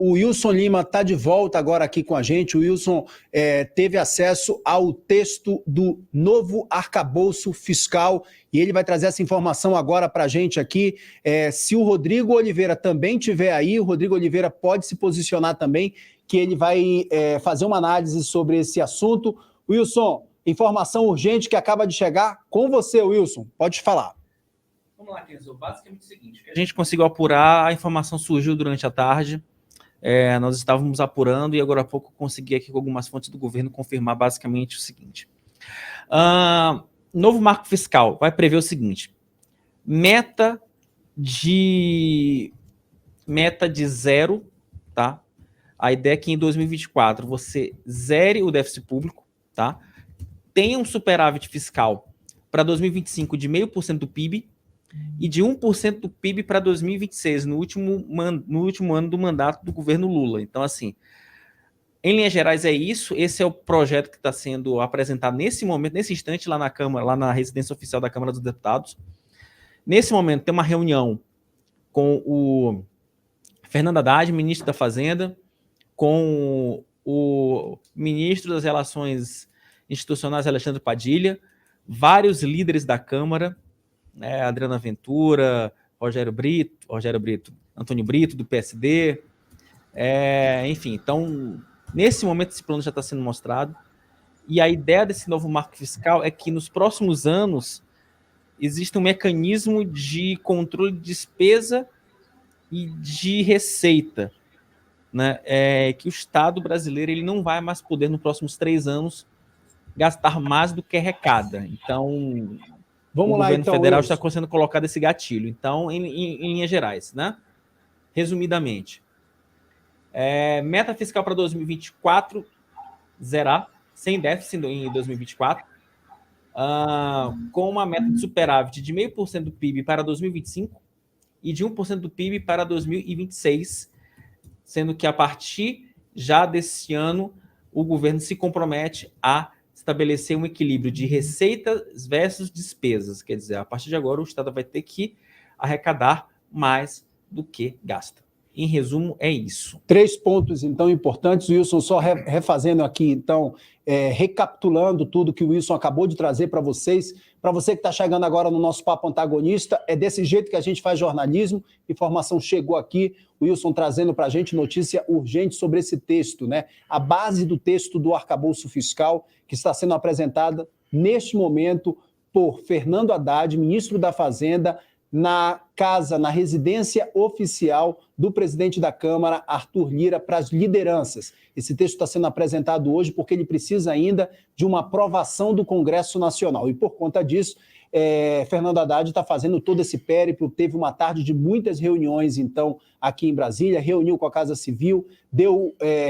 O Wilson Lima está de volta agora aqui com a gente. O Wilson teve acesso ao texto do novo arcabouço fiscal e ele vai trazer essa informação agora para a gente aqui. Se o Rodrigo Oliveira também estiver aí, o Rodrigo Oliveira pode se posicionar também, que ele vai fazer uma análise sobre esse assunto. Wilson, informação urgente que acaba de chegar com você, Wilson. Pode falar. Vamos lá, Kenzo. Basicamente é o seguinte, que a gente conseguiu apurar, a informação surgiu durante a tarde, nós estávamos apurando e agora há pouco consegui aqui com algumas fontes do governo confirmar basicamente o seguinte. Novo marco fiscal vai prever o seguinte, meta de zero, tá? A ideia é que em 2024 você zere o déficit público, tá? Tenha um superávit fiscal para 2025 de 0,5% do PIB, e de 1% do PIB para 2026, no último ano do mandato do governo Lula. Então, assim, em linhas gerais é isso, esse é o projeto que está sendo apresentado nesse momento, nesse instante lá na Câmara, lá na residência oficial da Câmara dos Deputados. Nesse momento tem uma reunião com o Fernando Haddad, ministro da Fazenda, com o ministro das Relações Institucionais, Alexandre Padilha, vários líderes da Câmara, Adriana Ventura, Rogério Brito, Antônio Brito, do PSD, enfim, então, nesse momento esse plano já está sendo mostrado, e a ideia desse novo marco fiscal é que nos próximos anos exista um mecanismo de controle de despesa e de receita, né? Que o Estado brasileiro ele não vai mais poder, nos próximos 3 anos, gastar mais do que arrecada. Então, o governo federal está sendo colocado esse gatilho. Então, em linhas gerais, né? Resumidamente, meta fiscal para 2024, zerar, sem déficit em 2024, com uma meta de superávit de 0,5% do PIB para 2025 e de 1% do PIB para 2026, sendo que a partir já desse ano o governo se compromete a estabelecer um equilíbrio de receitas versus despesas. Quer dizer, a partir de agora o Estado vai ter que arrecadar mais do que gasta. Em resumo, é isso. 3 pontos, então, importantes. Wilson, só refazendo aqui, então, recapitulando tudo que o Wilson acabou de trazer para vocês. Para você que está chegando agora no nosso Papo Antagonista, é desse jeito que a gente faz jornalismo. Informação chegou aqui, o Wilson trazendo para a gente notícia urgente sobre esse texto, né? A base do texto do arcabouço fiscal, que está sendo apresentada neste momento por Fernando Haddad, ministro da Fazenda, na residência oficial do presidente da Câmara, Arthur Lira, para as lideranças. Esse texto está sendo apresentado hoje porque ele precisa ainda de uma aprovação do Congresso Nacional. E por conta disso, Fernando Haddad está fazendo todo esse périplo, teve uma tarde de muitas reuniões, então, aqui em Brasília, reuniu com a Casa Civil,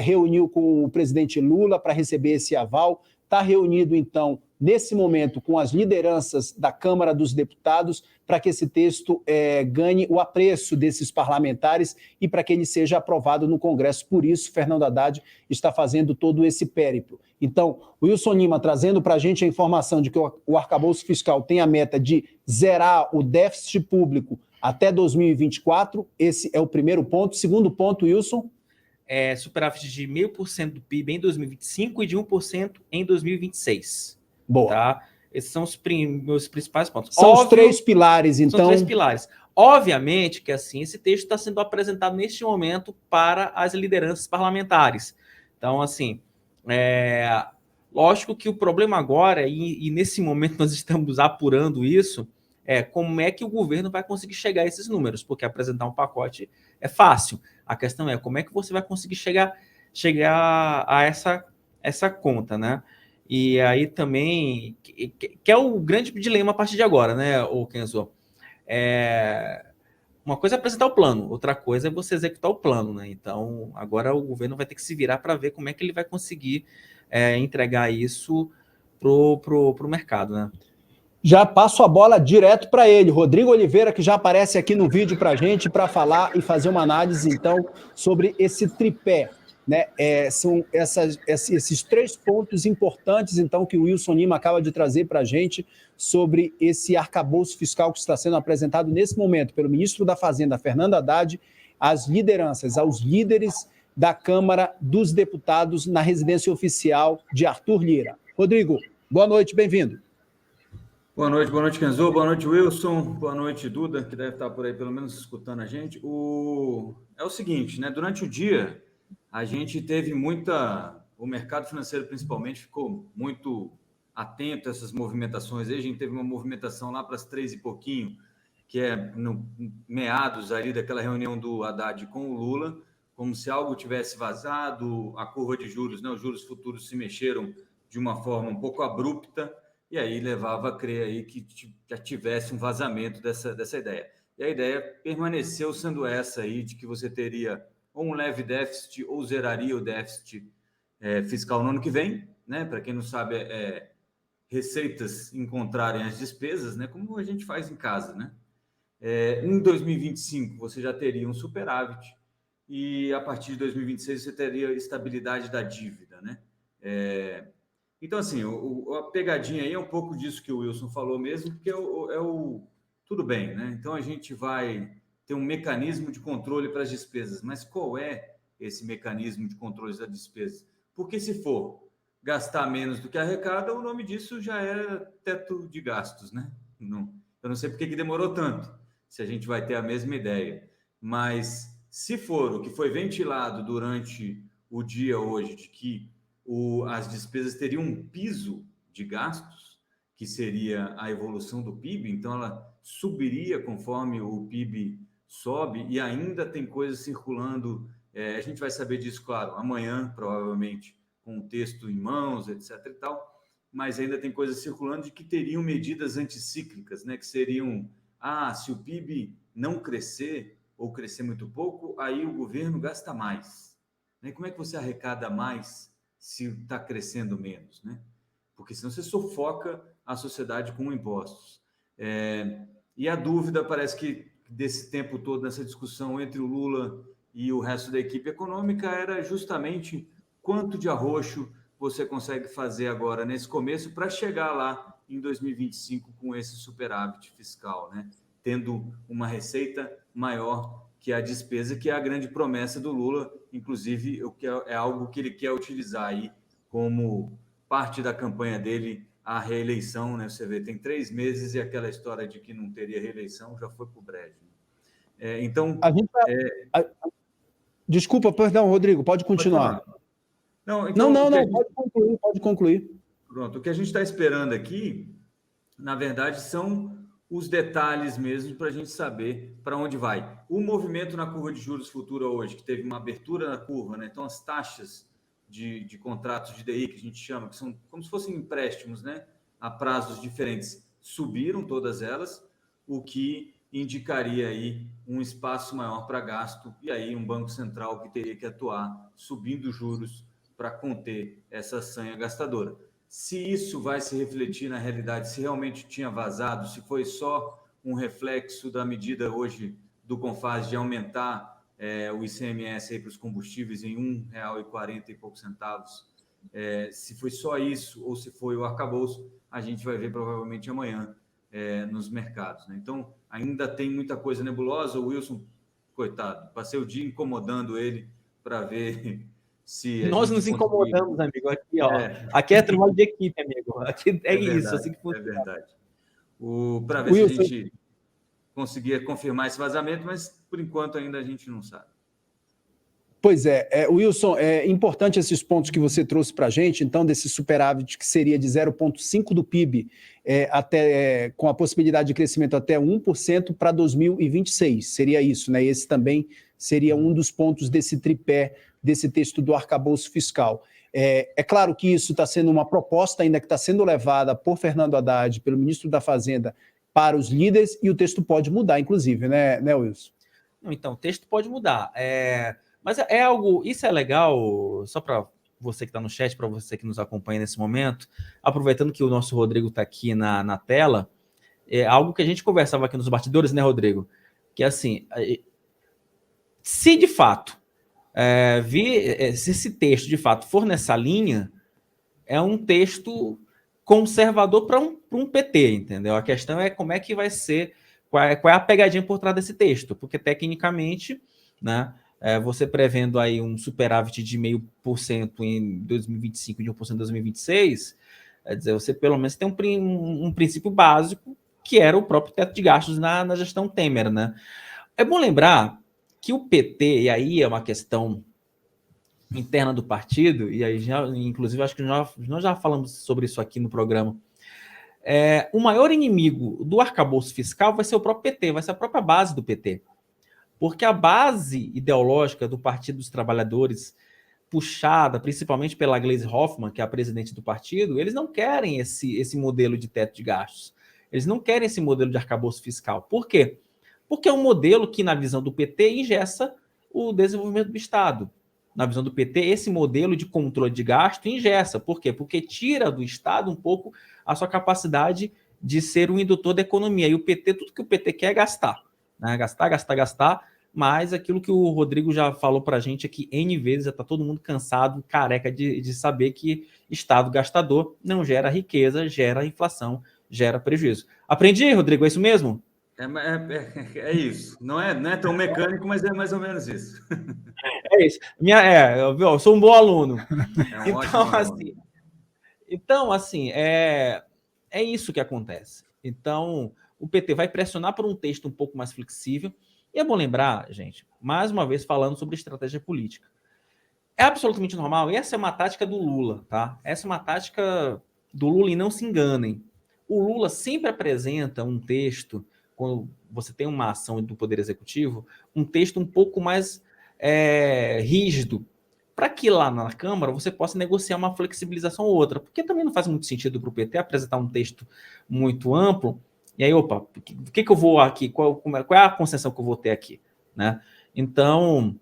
reuniu com o presidente Lula para receber esse aval, está reunido, então, nesse momento, com as lideranças da Câmara dos Deputados, para que esse texto ganhe o apreço desses parlamentares e para que ele seja aprovado no Congresso. Por isso, Fernando Haddad está fazendo todo esse périplo. Então, o Wilson Lima trazendo para a gente a informação de que o arcabouço fiscal tem a meta de zerar o déficit público até 2024. Esse é o primeiro ponto. Segundo ponto, Wilson? Superávit de 0,5% do PIB em 2025 e de 1% em 2026. Boa. Tá? Esses são os meus principais pontos. São os 3 pilares, então. São 3 pilares. Obviamente que assim esse texto está sendo apresentado neste momento para as lideranças parlamentares. Então, assim, lógico que o problema agora, e nesse momento nós estamos apurando isso, como é que o governo vai conseguir chegar a esses números, porque apresentar um pacote é fácil. A questão é como é que você vai conseguir chegar a essa conta, né? E aí também, que é o grande dilema a partir de agora, né, Kenzo? Uma coisa é apresentar o plano, outra coisa é você executar o plano, né? Então, agora o governo vai ter que se virar para ver como é que ele vai conseguir entregar isso pro mercado, né? Já passo a bola direto para ele, Rodrigo Oliveira, que já aparece aqui no vídeo para a gente, para falar e fazer uma análise, então, sobre esse tripé. Né? São esses 3 pontos importantes, então, que o Wilson Lima acaba de trazer para a gente sobre esse arcabouço fiscal que está sendo apresentado nesse momento pelo ministro da Fazenda, Fernando Haddad, às lideranças, aos líderes da Câmara dos Deputados na residência oficial de Arthur Lira. Rodrigo, boa noite, bem-vindo. Boa noite, Kenzo, boa noite, Wilson, boa noite, Duda, que deve estar por aí pelo menos escutando a gente. É o seguinte, né? Durante o dia, a gente teve o mercado financeiro principalmente ficou muito atento a essas movimentações. Aí a gente teve uma movimentação lá para as 3 e pouquinho, que é no meados ali daquela reunião do Haddad com o Lula, como se algo tivesse vazado, a curva de juros, né? Os juros futuros se mexeram de uma forma um pouco abrupta, e aí levava a crer aí que já tivesse um vazamento dessa ideia. E a ideia permaneceu sendo essa aí, de que você teria ou um leve déficit ou zeraria o déficit fiscal no ano que vem, né? Para quem não sabe, receitas encontrarem as despesas, né? Como a gente faz em casa, né? Em 2025 você já teria um superávit e a partir de 2026 você teria estabilidade da dívida, né? Então, assim, a pegadinha aí é um pouco disso que o Wilson falou mesmo, porque tudo bem, né? Então, a gente vai ter um mecanismo de controle para as despesas, mas qual é esse mecanismo de controle das despesas? Porque se for gastar menos do que arrecada, o nome disso já é teto de gastos, né? Eu não sei por que demorou tanto, se a gente vai ter a mesma ideia, mas se for o que foi ventilado durante o dia hoje, de que as despesas teriam um piso de gastos, que seria a evolução do PIB, então ela subiria conforme o PIB sobe, e ainda tem coisas circulando, a gente vai saber disso, claro, amanhã, provavelmente, com o texto em mãos, etc. e tal, mas ainda tem coisas circulando de que teriam medidas anticíclicas, né, que seriam, se o PIB não crescer, ou crescer muito pouco, aí o governo gasta mais. Né? Como é que você arrecada mais se está crescendo menos, né? Porque senão você sufoca a sociedade com impostos. E a dúvida, parece que desse tempo todo, nessa discussão entre o Lula e o resto da equipe econômica, era justamente quanto de arroxo você consegue fazer agora nesse começo para chegar lá em 2025 com esse superávit fiscal, né? Tendo uma receita maior que a despesa, que é a grande promessa do Lula, inclusive é algo que ele quer utilizar aí como parte da campanha dele, a reeleição, né? Você vê, tem 3 meses e aquela história de que não teria reeleição já foi para o brejo. Então... Desculpa, perdão, Rodrigo, pode continuar. Não, então, pode concluir. Pronto, o que a gente está esperando aqui, na verdade, são os detalhes mesmo para a gente saber para onde vai. O movimento na curva de juros futura hoje, que teve uma abertura na curva, né? Então as taxas de contratos de DI, que a gente chama, que são como se fossem empréstimos, né? A prazos diferentes, subiram todas elas, o que indicaria aí um espaço maior para gasto e aí um Banco Central que teria que atuar subindo juros para conter essa sanha gastadora. Se isso vai se refletir na realidade, se realmente tinha vazado, se foi só um reflexo da medida hoje do CONFAS de aumentar o ICMS para os combustíveis em R$1,40 e poucos centavos, se foi só isso ou se foi o arcabouço, a gente vai ver provavelmente amanhã nos mercados, né? Então, ainda tem muita coisa nebulosa. O Wilson, coitado, passei o dia incomodando ele para ver... Nós nos incomodamos, amigo. Aqui, ó. Aqui é trabalho de equipe, amigo. Aqui isso, verdade, assim que funciona. É verdade. Para ver se a gente conseguia confirmar esse vazamento, mas por enquanto ainda a gente não sabe. Pois Wilson, é importante esses pontos que você trouxe para a gente, então, desse superávit que seria de 0,5% do PIB, com a possibilidade de crescimento até 1% para 2026. Seria isso, né? Esse também seria um dos pontos desse tripé, desse texto do arcabouço fiscal. É claro que isso está sendo uma proposta ainda que está sendo levada por Fernando Haddad, pelo ministro da Fazenda, para os líderes, e o texto pode mudar, inclusive, né Wilson? Então, o texto pode mudar. Mas isso é legal, só para você que está no chat, para você que nos acompanha nesse momento, aproveitando que o nosso Rodrigo está aqui na tela, é algo que a gente conversava aqui nos bastidores, né, Rodrigo? Que assim, se de fato, se esse texto de fato for nessa linha, é um texto conservador para um PT, entendeu? A questão é como é que vai ser, qual é a pegadinha por trás desse texto, porque tecnicamente, né, você prevendo aí um superávit de 0,5% em 2025 e de 1% em 2026, quer dizer, você pelo menos tem um princípio básico, que era o próprio teto de gastos na gestão Temer, né? É bom lembrar que o PT, e aí é uma questão interna do partido, e aí inclusive acho que nós já falamos sobre isso aqui no programa, o maior inimigo do arcabouço fiscal vai ser o próprio PT, vai ser a própria base do PT. Porque a base ideológica do Partido dos Trabalhadores, puxada principalmente pela Gleisi Hoffmann, que é a presidente do partido, eles não querem esse modelo de teto de gastos. Eles não querem esse modelo de arcabouço fiscal. Por quê? Porque é um modelo que, na visão do PT, engessa o desenvolvimento do Estado. Na visão do PT, esse modelo de controle de gasto engessa. Por quê? Porque tira do Estado um pouco a sua capacidade de ser um indutor da economia. E o PT, tudo que o PT quer é gastar. Né? Gastar, mas aquilo que o Rodrigo já falou para a gente aqui N vezes, já está todo mundo cansado, careca de saber que Estado gastador não gera riqueza, gera inflação, gera prejuízo. Aprendi, Rodrigo, é isso mesmo? É isso. Não é tão mecânico, mas é mais ou menos isso. É isso. Eu sou um bom aluno. É um ótimo aluno. Então, assim, é isso que acontece. Então, o PT vai pressionar por um texto um pouco mais flexível. E é bom lembrar, gente, mais uma vez falando sobre estratégia política. É absolutamente normal. Essa é uma tática do Lula, tá? Essa é uma tática do Lula, e não se enganem. O Lula sempre apresenta um texto, quando você tem uma ação do Poder Executivo, um texto um pouco mais rígido, para que lá na Câmara você possa negociar uma flexibilização ou outra, porque também não faz muito sentido para o PT apresentar um texto muito amplo, e aí, opa, o que eu vou aqui, qual é a concessão que eu vou ter aqui, né? Então,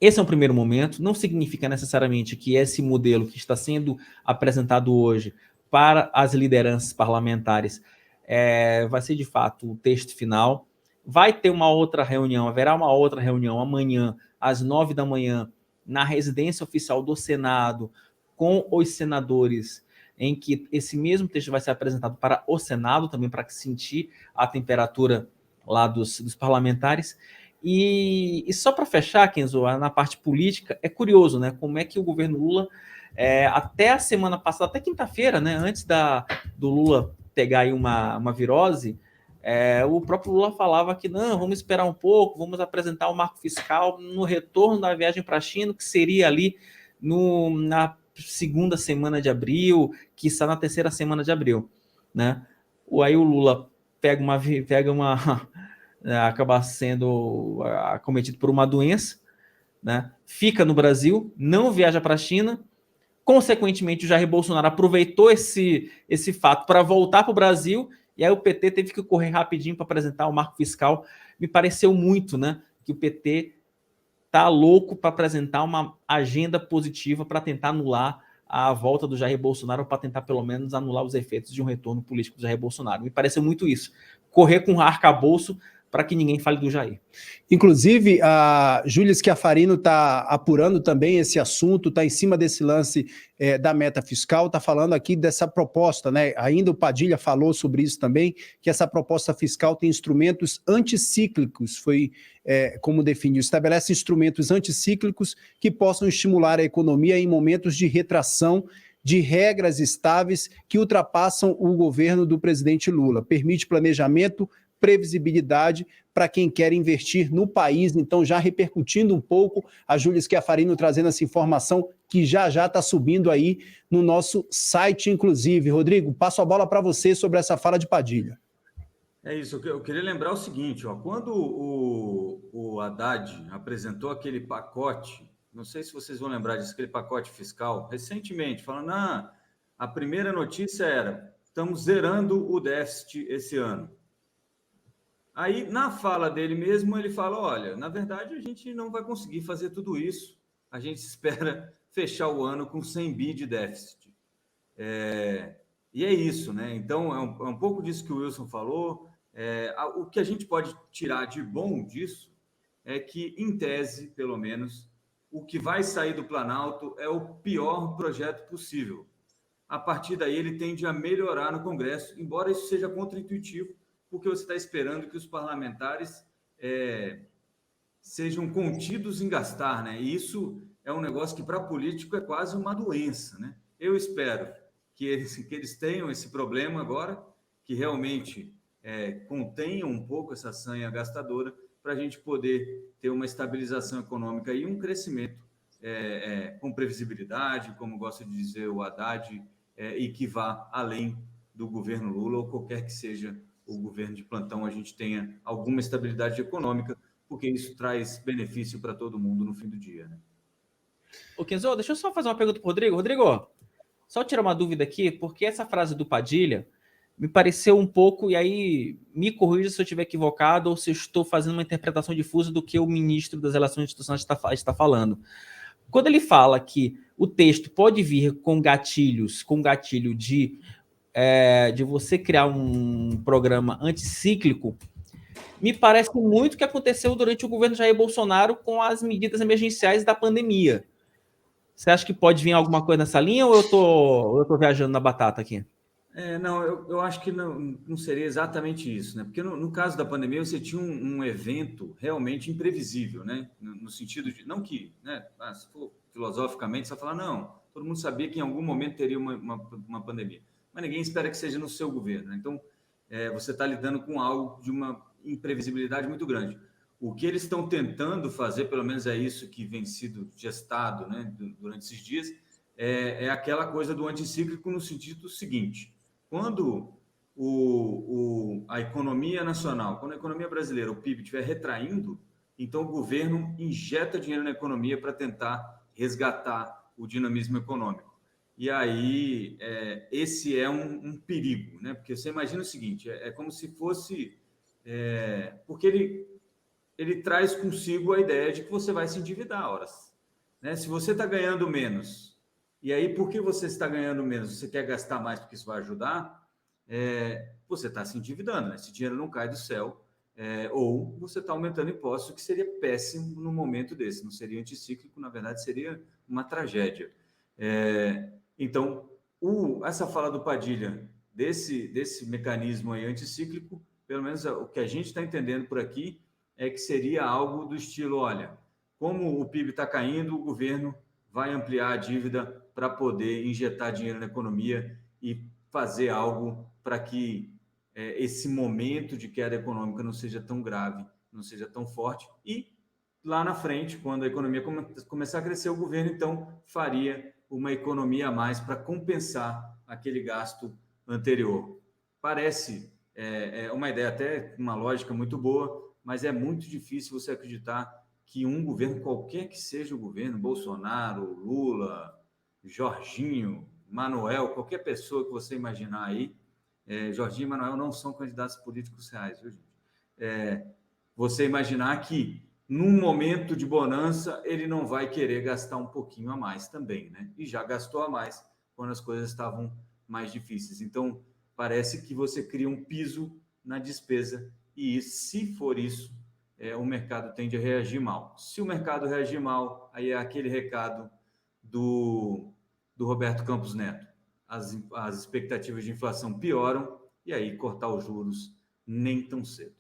esse é um primeiro momento, não significa necessariamente que esse modelo que está sendo apresentado hoje para as lideranças parlamentares vai ser de fato o texto final. Vai ter uma outra reunião, haverá uma outra reunião amanhã, às 9 da manhã, na residência oficial do Senado, com os senadores, em que esse mesmo texto vai ser apresentado para o Senado, também para sentir a temperatura lá dos parlamentares. E só para fechar, Kenzo, na parte política, é curioso, né? Como é que o governo Lula, até a semana passada, até quinta-feira, né? Antes do Lula pegar aí uma virose, o próprio Lula falava que não, vamos esperar um pouco, vamos apresentar o marco fiscal no retorno da viagem para a China, que seria ali na segunda semana de abril, que está na terceira semana de abril, né? Aí o Lula pega uma acaba sendo acometido por uma doença, né? Fica no Brasil, não viaja para a China. Consequentemente, o Jair Bolsonaro aproveitou esse fato para voltar para o Brasil, e aí o PT teve que correr rapidinho para apresentar o marco fiscal. Me pareceu muito, né, que o PT tá louco para apresentar uma agenda positiva para tentar anular a volta do Jair Bolsonaro, para tentar pelo menos anular os efeitos de um retorno político do Jair Bolsonaro. Me pareceu muito isso. Correr com arcabouço para que ninguém fale do Jair. Inclusive, a Júlia Schiafarino está apurando também esse assunto, está em cima desse lance da meta fiscal, está falando aqui dessa proposta, né? Ainda o Padilha falou sobre isso também, que essa proposta fiscal tem instrumentos anticíclicos, foi como definiu, estabelece instrumentos anticíclicos que possam estimular a economia em momentos de retração de regras estáveis que ultrapassam o governo do presidente Lula. Permite planejamento, previsibilidade para quem quer investir no país. Então, já repercutindo um pouco, a Júlia Schiafarino trazendo essa informação que já está subindo aí no nosso site, inclusive. Rodrigo, passo a bola para você sobre essa fala de Padilha. É isso, eu queria lembrar o seguinte, ó, quando o Haddad apresentou aquele pacote, não sei se vocês vão lembrar disso, aquele pacote fiscal, recentemente, falando, a primeira notícia era, estamos zerando o déficit esse ano. Aí, na fala dele mesmo, ele fala, olha, na verdade, a gente não vai conseguir fazer tudo isso. A gente espera fechar o ano com 100 bi de déficit. E é isso, né? Então, é um pouco disso que o Wilson falou. O que a gente pode tirar de bom disso é que, em tese, pelo menos, o que vai sair do Planalto é o pior projeto possível. A partir daí, ele tende a melhorar no Congresso, embora isso seja contraintuitivo, porque você está esperando que os parlamentares sejam contidos em gastar, né? E isso é um negócio que para político é quase uma doença, né? Eu espero que eles tenham esse problema agora, que realmente contenham um pouco essa sanha gastadora, para a gente poder ter uma estabilização econômica e um crescimento com previsibilidade, como gosta de dizer o Haddad, e que vá além do governo Lula ou qualquer que seja o governo de plantão, a gente tenha alguma estabilidade econômica, porque isso traz benefício para todo mundo no fim do dia, né? Ô, Kenzo, deixa eu só fazer uma pergunta pro Rodrigo. Rodrigo, só tirar uma dúvida aqui, porque essa frase do Padilha me pareceu um pouco, e aí me corrija se eu estiver equivocado ou se eu estou fazendo uma interpretação difusa do que o ministro das Relações Institucionais está falando. Quando ele fala que o texto pode vir com gatilhos, com gatilho de você criar um programa anticíclico, me parece muito o que aconteceu durante o governo Jair Bolsonaro com as medidas emergenciais da pandemia. Você acha que pode vir alguma coisa nessa linha ou eu tô viajando na batata aqui? Não, eu acho que não seria exatamente isso, né? Porque no caso da pandemia você tinha um evento realmente imprevisível, né? No sentido de, não que, né? Se for filosoficamente, você vai falar, não, todo mundo sabia que em algum momento teria uma pandemia, mas ninguém espera que seja no seu governo, né? Então, você está lidando com algo de uma imprevisibilidade muito grande. O que eles estão tentando fazer, pelo menos é isso que vem sido gestado, né, durante esses dias, é aquela coisa do anticíclico no sentido seguinte: quando a economia nacional, quando a economia brasileira, o PIB, estiver retraindo, então o governo injeta dinheiro na economia para tentar resgatar o dinamismo econômico. E aí, esse é um perigo, né? Porque você imagina o seguinte, é como se fosse... porque ele traz consigo a ideia de que você vai se endividar, horas, né? Se você está ganhando menos, e aí por que você está ganhando menos? Você quer gastar mais porque isso vai ajudar? Você está se endividando, né? Esse dinheiro não cai do céu, ou você está aumentando impostos, o que seria péssimo no momento desse, não seria anticíclico, na verdade seria uma tragédia. Então, essa fala do Padilha, desse mecanismo aí anticíclico, pelo menos o que a gente está entendendo por aqui, é que seria algo do estilo, olha, como o PIB está caindo, o governo vai ampliar a dívida para poder injetar dinheiro na economia e fazer algo para que esse momento de queda econômica não seja tão grave, não seja tão forte. E lá na frente, quando a economia começar a crescer, o governo, então, faria uma economia a mais para compensar aquele gasto anterior. Parece uma ideia até, uma lógica muito boa, mas é muito difícil você acreditar que um governo, qualquer que seja o governo, Bolsonaro, Lula, Jorginho, Manuel, qualquer pessoa que você imaginar aí, Jorginho e Manuel não são candidatos políticos reais, viu, gente? Você imaginar que num momento de bonança ele não vai querer gastar um pouquinho a mais também, né? E já gastou a mais quando as coisas estavam mais difíceis. Então, parece que você cria um piso na despesa e, se for isso, o mercado tende a reagir mal. Se o mercado reagir mal, aí é aquele recado do Roberto Campos Neto. As expectativas de inflação pioram e aí cortar os juros nem tão cedo.